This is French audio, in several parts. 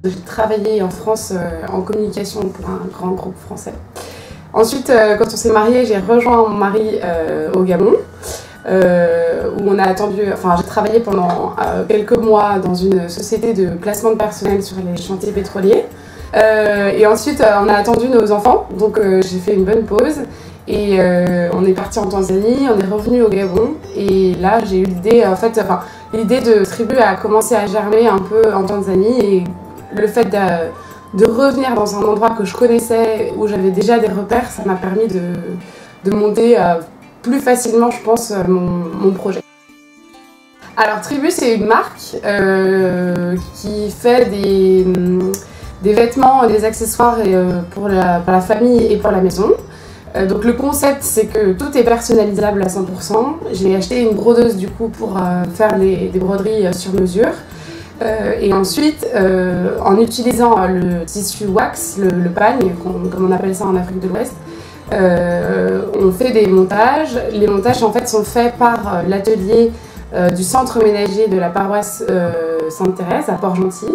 J'ai travaillé en France en communication pour un grand groupe français. Ensuite, quand on s'est mariés, j'ai rejoint mon mari au Gabon, où on a attendu, enfin j'ai travaillé pendant quelques mois dans une société de placement de personnel sur les chantiers pétroliers. Et ensuite, on a attendu nos enfants, donc j'ai fait une bonne pause. Et on est parti en Tanzanie, on est revenu au Gabon. Et là, j'ai eu l'idée, en fait, l'idée de Tribu a commencé à germer un peu en Tanzanie. Et le fait de revenir dans un endroit que je connaissais, où j'avais déjà des repères, ça m'a permis de monter plus facilement, je pense, mon projet. Alors Tribu, c'est une marque qui fait des vêtements, des accessoires pour la famille et pour la maison. Donc le concept, c'est que tout est personnalisable à 100%. J'ai acheté une brodeuse du coup pour faire des broderies sur mesure. Et ensuite, en utilisant le tissu wax, le pagne, comme on appelle ça en Afrique de l'Ouest, on fait des montages. Les montages en fait sont faits par l'atelier du centre ménager de la paroisse Sainte-Thérèse à Port-Gentil.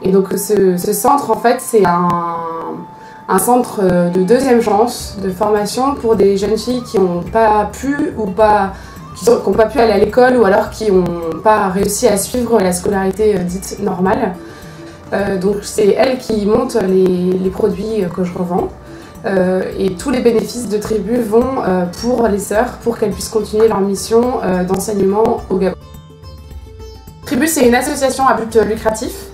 Et donc ce centre en fait c'est un centre de deuxième chance de formation pour des jeunes filles qui n'ont pas pu aller à l'école ou alors qui n'ont pas réussi à suivre la scolarité dite normale. Donc c'est elles qui montent les produits que je revends. Et tous les bénéfices de Tribu vont pour les sœurs, pour qu'elles puissent continuer leur mission d'enseignement au Gabon. Tribu, c'est une association à but lucratif.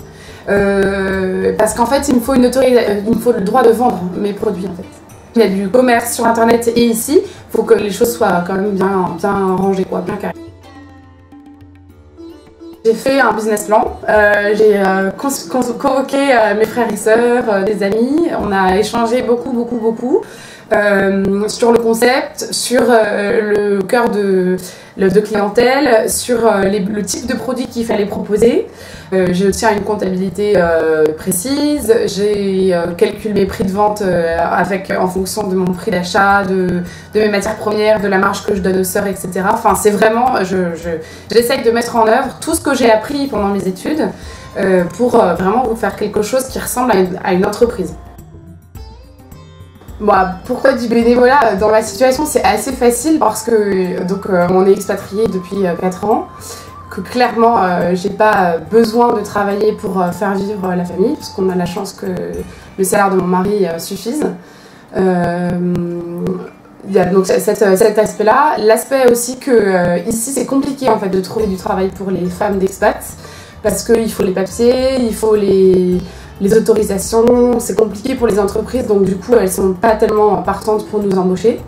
Parce qu'en fait, il me faut le droit de vendre mes produits en fait. Il y a du commerce sur internet et ici, il faut que les choses soient quand même bien rangées, quoi, bien carrées. J'ai fait un business plan, j'ai convoqué mes frères et sœurs, des amis, on a échangé beaucoup sur le concept, sur le cœur de clientèle, sur le type de produit qu'il fallait proposer. J'ai aussi une comptabilité précise, j'ai calculé mes prix de vente en fonction de mon prix d'achat, de mes matières premières, de la marge que je donne aux sœurs, etc. Enfin, c'est vraiment, j'essaye de mettre en œuvre tout ce que j'ai appris pendant mes études pour vraiment vous faire quelque chose qui ressemble à une entreprise. Bon, pourquoi du bénévolat? Dans ma situation, c'est assez facile parce que on est expatrié depuis 4 ans, que clairement, j'ai pas besoin de travailler pour faire vivre la famille, parce qu'on a la chance que le salaire de mon mari suffise. Il y a donc cet aspect-là. L'aspect aussi que ici, c'est compliqué en fait de trouver du travail pour les femmes d'expats, parce qu'il faut les papiers, il faut les autorisations, c'est compliqué pour les entreprises, donc du coup elles sont pas tellement partantes pour nous embaucher.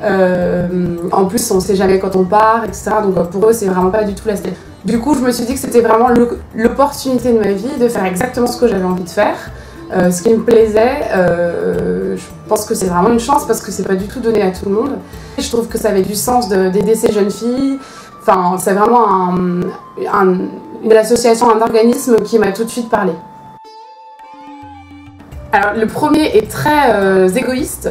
En plus on sait jamais quand on part, etc. Donc pour eux c'est vraiment pas du tout la step. Du coup je me suis dit que c'était vraiment l'opportunité de ma vie de faire exactement ce que j'avais envie de faire, ce qui me plaisait. Je pense que c'est vraiment une chance parce que c'est pas du tout donné à tout le monde. Je trouve que ça avait du sens d'aider ces jeunes filles. Enfin c'est vraiment une association, un organisme qui m'a tout de suite parlé. Alors le premier est très égoïste.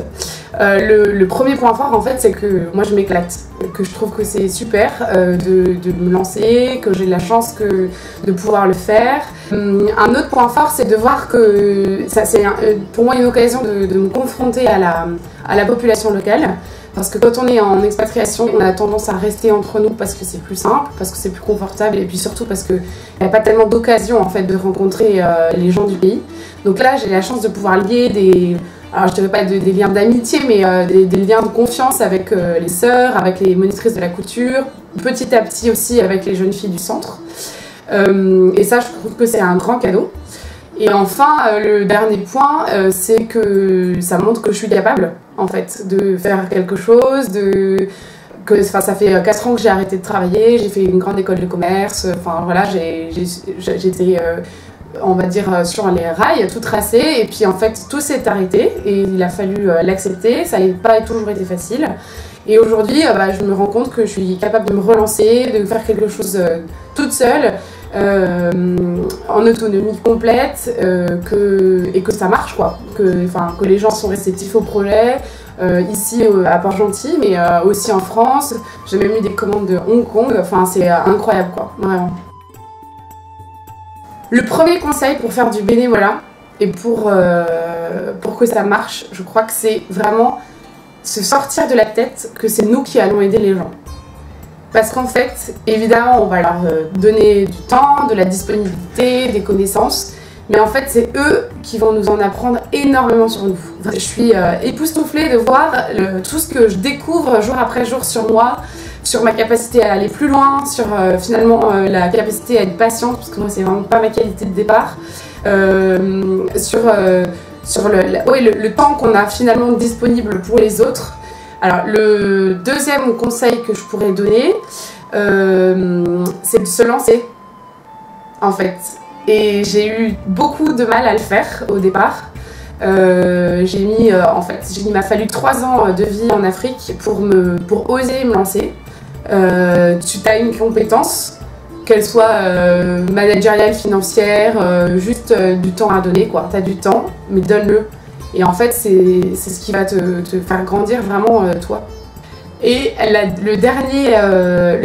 Le premier point fort en fait c'est que moi je m'éclate, que je trouve que c'est super de me lancer, que j'ai la chance de pouvoir le faire. Un autre point fort c'est de voir que c'est pour moi une occasion de me confronter à la population locale. Parce que quand on est en expatriation, on a tendance à rester entre nous parce que c'est plus simple, parce que c'est plus confortable et puis surtout parce qu'il n'y a pas tellement d'occasion en fait de rencontrer les gens du pays. Donc là, j'ai la chance de pouvoir lier alors je ne dirais pas des liens d'amitié, mais des liens de confiance avec les sœurs, avec les monitrices de la couture, petit à petit aussi avec les jeunes filles du centre. Et ça, je trouve que c'est un grand cadeau. Et enfin, le dernier point, c'est que ça montre que je suis capable, en fait, de faire quelque chose, ça fait 4 ans que j'ai arrêté de travailler, j'ai fait une grande école de commerce, enfin voilà, j'étais, on va dire, sur les rails, tout tracé, et puis en fait, tout s'est arrêté, et il a fallu l'accepter, ça n'a pas toujours été facile. Et aujourd'hui, je me rends compte que je suis capable de me relancer, de faire quelque chose toute seule, en autonomie complète, et que ça marche quoi, que les gens sont réceptifs au projet, ici à Port-Gentil, mais aussi en France. J'ai même eu des commandes de Hong Kong, enfin c'est incroyable quoi, vraiment. Le premier conseil pour faire du bénévolat et pour que ça marche, je crois que c'est vraiment se sortir de la tête que c'est nous qui allons aider les gens. Parce qu'en fait, évidemment, on va leur donner du temps, de la disponibilité, des connaissances, mais en fait, c'est eux qui vont nous en apprendre énormément sur nous. Je suis époustouflée de voir tout ce que je découvre jour après jour sur moi, sur ma capacité à aller plus loin, sur finalement la capacité à être patiente, parce que moi, c'est vraiment pas ma qualité de départ, sur le temps qu'on a finalement disponible pour les autres. Alors, le deuxième conseil que je pourrais donner, c'est de se lancer, en fait. Et j'ai eu beaucoup de mal à le faire au départ. Il m'a fallu 3 ans de vie en Afrique pour oser me lancer. Tu as une compétence, qu'elle soit managériale, financière, juste du temps à donner, quoi. Tu as du temps, mais donne-le. Et en fait, c'est ce qui va te faire grandir vraiment toi. Et le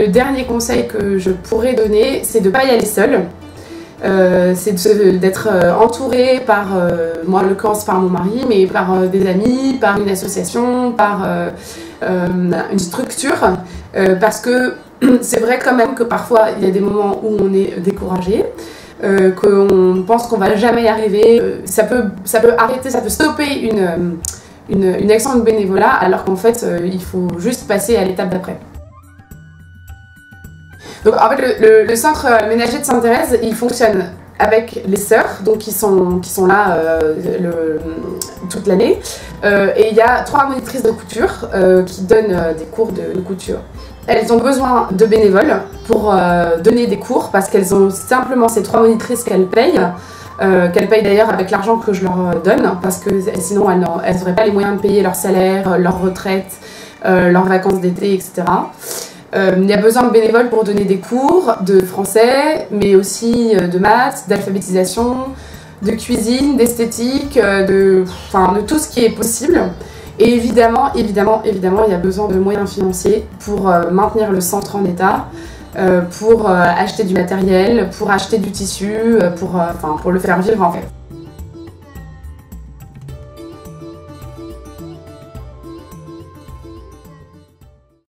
dernier conseil que je pourrais donner, c'est de ne pas y aller seul. C'est d'être entouré par, moi en l'occurrence par mon mari, mais par des amis, par une association, par une structure. Parce que c'est vrai quand même que parfois il y a des moments où on est découragé. Qu'on pense qu'on va jamais y arriver, ça peut arrêter, ça peut stopper une action de bénévolat, alors qu'en fait il faut juste passer à l'étape d'après. Donc en fait le centre ménager de Sainte-Thérèse, il fonctionne avec les sœurs, donc qui sont là toute l'année, et il y a 3 monitrices de couture qui donnent des cours de couture. Elles ont besoin de bénévoles pour donner des cours parce qu'elles ont simplement ces 3 monitrices qu'elles payent d'ailleurs avec l'argent que je leur donne, parce que sinon elles n'auraient pas les moyens de payer leur salaire, leur retraite, leurs vacances d'été, etc. Il y a besoin de bénévoles pour donner des cours de français, mais aussi de maths, d'alphabétisation, de cuisine, d'esthétique, de tout ce qui est possible. Et évidemment, il y a besoin de moyens financiers pour maintenir le centre en état, pour acheter du matériel, pour acheter du tissu, pour le faire vivre en fait.